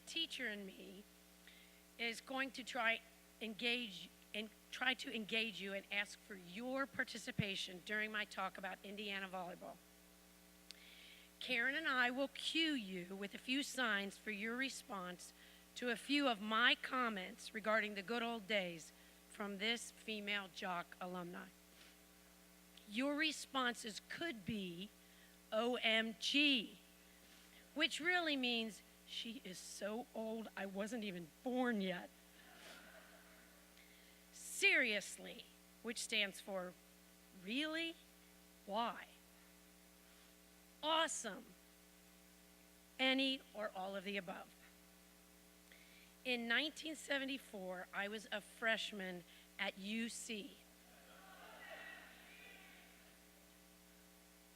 teacher in me is going to try to engage you and ask for your participation during my talk about Indiana volleyball. Karen and I will cue you with a few signs for your response to a few of my comments regarding the good old days from this female jock alumni. Your responses could be OMG, which really means she is so old I wasn't even born yet. Seriously, which stands for really? Why? Awesome. Any or all of the above. In 1974, I was a freshman at UC.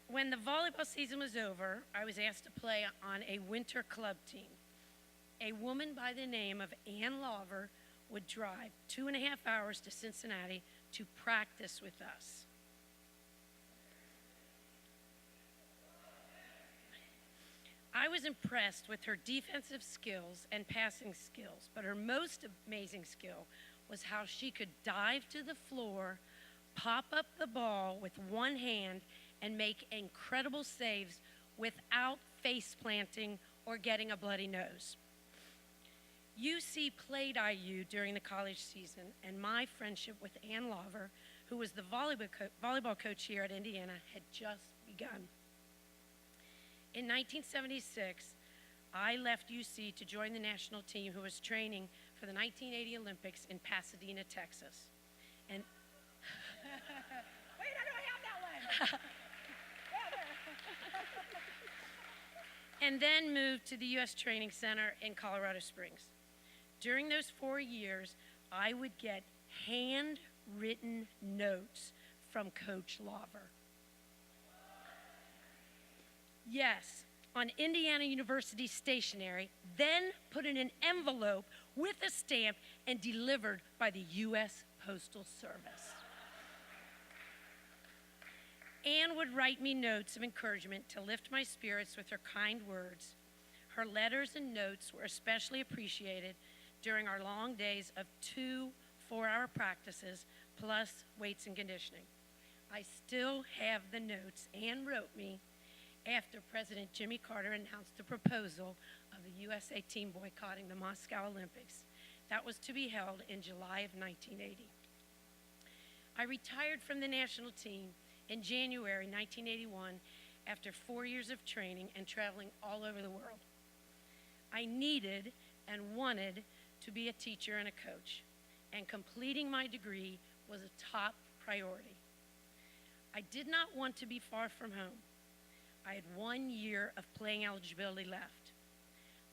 When the volleyball season was over, I was asked to play on a winter club team. A woman by the name of Ann Lawver would drive 2.5 hours to Cincinnati to practice with us. I was impressed with her defensive skills and passing skills, but her most amazing skill was how she could dive to the floor, pop up the ball with one hand, and make incredible saves without face planting or getting a bloody nose. UC played IU during the college season, and my friendship with Ann Lawver, who was the volleyball coach here at Indiana, had just begun. In 1976, I left UC to join the national team who was training for the 1980 Olympics in Pasadena, Texas. And wait, I don't have that one. and then moved to the U.S. Training Center in Colorado Springs. During those 4 years, I would get handwritten notes from Coach Lawver. Yes, on Indiana University stationery, then put in an envelope with a stamp and delivered by the U.S. Postal Service. Ann would write me notes of encouragement to lift my spirits with her kind words. Her letters and notes were especially appreciated during our long days of 2 4-hour practices plus weights and conditioning. I still have the notes Ann wrote me after President Jimmy Carter announced the proposal of the USA team boycotting the Moscow Olympics. That was to be held in July of 1980. I retired from the national team in January 1981 after 4 years of training and traveling all over the world. I needed and wanted to be a teacher and a coach, and completing my degree was a top priority. I did not want to be far from home. I had 1 year of playing eligibility left.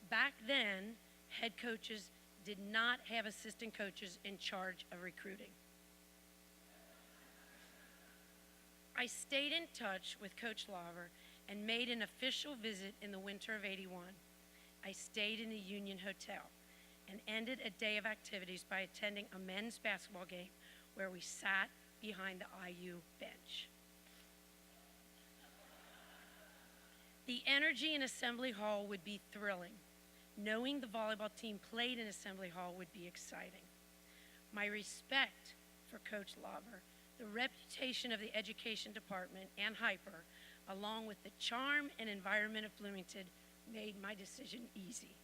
Back then, head coaches did not have assistant coaches in charge of recruiting. I stayed in touch with Coach Lawver and made an official visit in the winter of '81. I stayed in the Union Hotel and ended a day of activities by attending a men's basketball game where we sat behind the IU bench. The energy in Assembly Hall would be thrilling. Knowing the volleyball team played in Assembly Hall would be exciting. My respect for Coach Lawver, the reputation of the education department, and Hyper, along with the charm and environment of Bloomington, made my decision easy.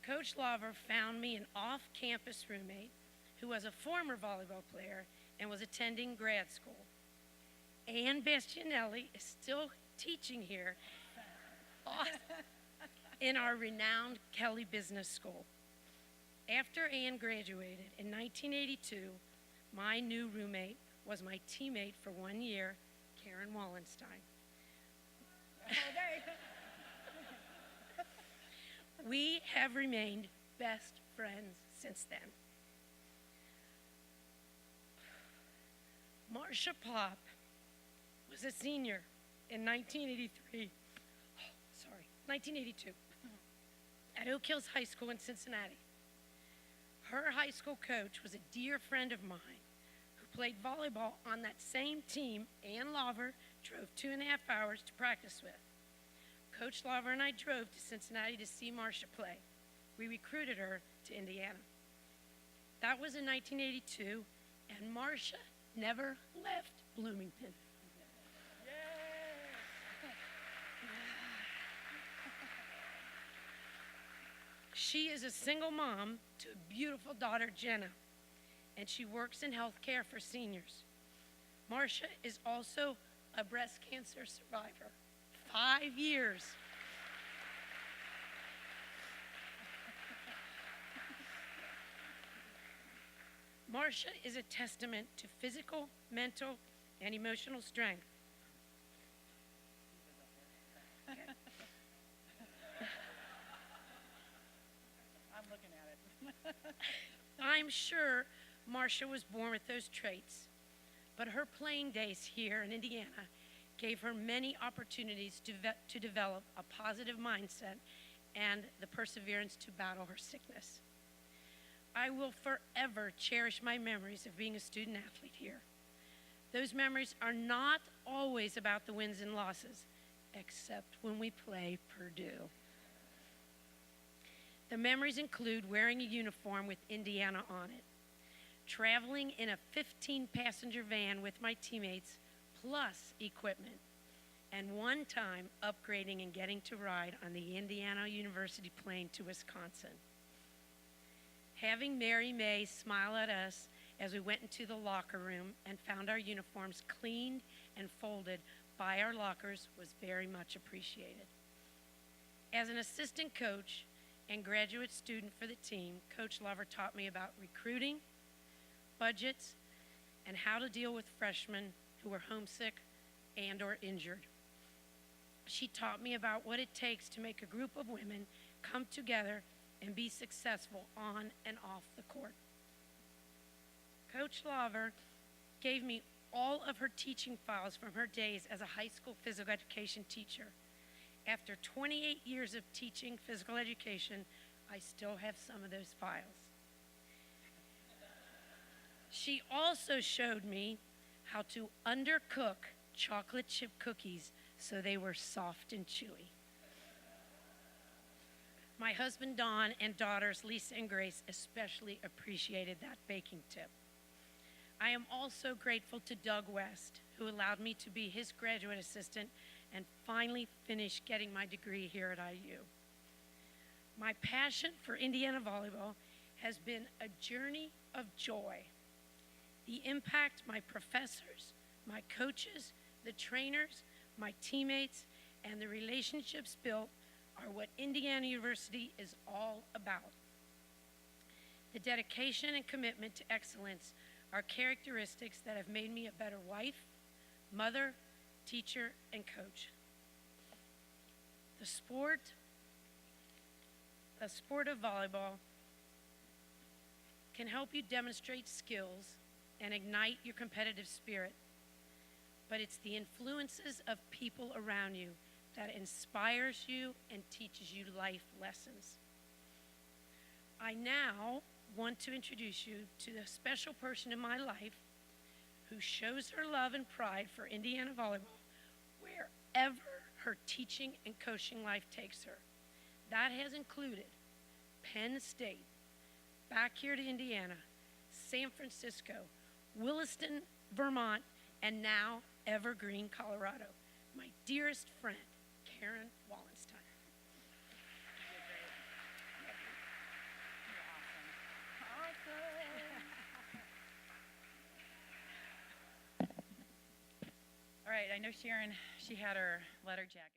Coach Lawver found me an off-campus roommate who was a former volleyball player and was attending grad school. Ann Bastianelli is still teaching here in our renowned Kelly Business School. After Ann graduated in 1982, my new roommate was my teammate for 1 year, Karen Wallenstein. Oh, there you go. We have remained best friends since then. Marcia Pop was a senior in 1982, at Oak Hills High School in Cincinnati. Her high school coach was a dear friend of mine who played volleyball on that same team Ann Lawver drove 2.5 hours to practice with. Coach Lover and I drove to Cincinnati to see Marcia play. We recruited her to Indiana. That was in 1982, and Marcia never left Bloomington. She is a single mom to a beautiful daughter, Jenna, and she works in healthcare for seniors. Marcia is also a breast cancer survivor. 5 years. Marcia is a testament to physical, mental, and emotional strength. I'm looking at it. I'm sure Marcia was born with those traits, but her playing days here in Indiana gave her many opportunities to develop a positive mindset and the perseverance to battle her sickness. I will forever cherish my memories of being a student athlete here. Those memories are not always about the wins and losses, except when we play Purdue. The memories include wearing a uniform with Indiana on it, traveling in a 15-passenger van with my teammates plus equipment, and one time upgrading and getting to ride on the Indiana University plane to Wisconsin. Having Mary May smile at us as we went into the locker room and found our uniforms cleaned and folded by our lockers was very much appreciated. As an assistant coach and graduate student for the team, Coach Lover taught me about recruiting, budgets, and how to deal with freshmen who were homesick and or injured. She taught me about what it takes to make a group of women come together and be successful on and off the court. Coach Lover gave me all of her teaching files from her days as a high school physical education teacher. After 28 years of teaching physical education, I still have some of those files. She also showed me how to undercook chocolate chip cookies so they were soft and chewy. My husband Don and daughters Lisa and Grace especially appreciated that baking tip. I am also grateful to Doug West, who allowed me to be his graduate assistant and finally finish getting my degree here at IU. My passion for Indiana volleyball has been a journey of joy. The impact my professors, my coaches, the trainers, my teammates, and the relationships built are what Indiana University is all about. The dedication and commitment to excellence are characteristics that have made me a better wife, mother, teacher, and coach. The sport of volleyball can help you demonstrate skills and ignite your competitive spirit, but it's the influences of people around you that inspires you and teaches you life lessons. I now want to introduce you to the special person in my life who shows her love and pride for Indiana volleyball wherever her teaching and coaching life takes her. That has included Penn State, back here to Indiana, San Francisco, Williston, Vermont, and now Evergreen, Colorado. My dearest friend, Karen Wallenstein. All right, I know Sharon, she had her letter jacket.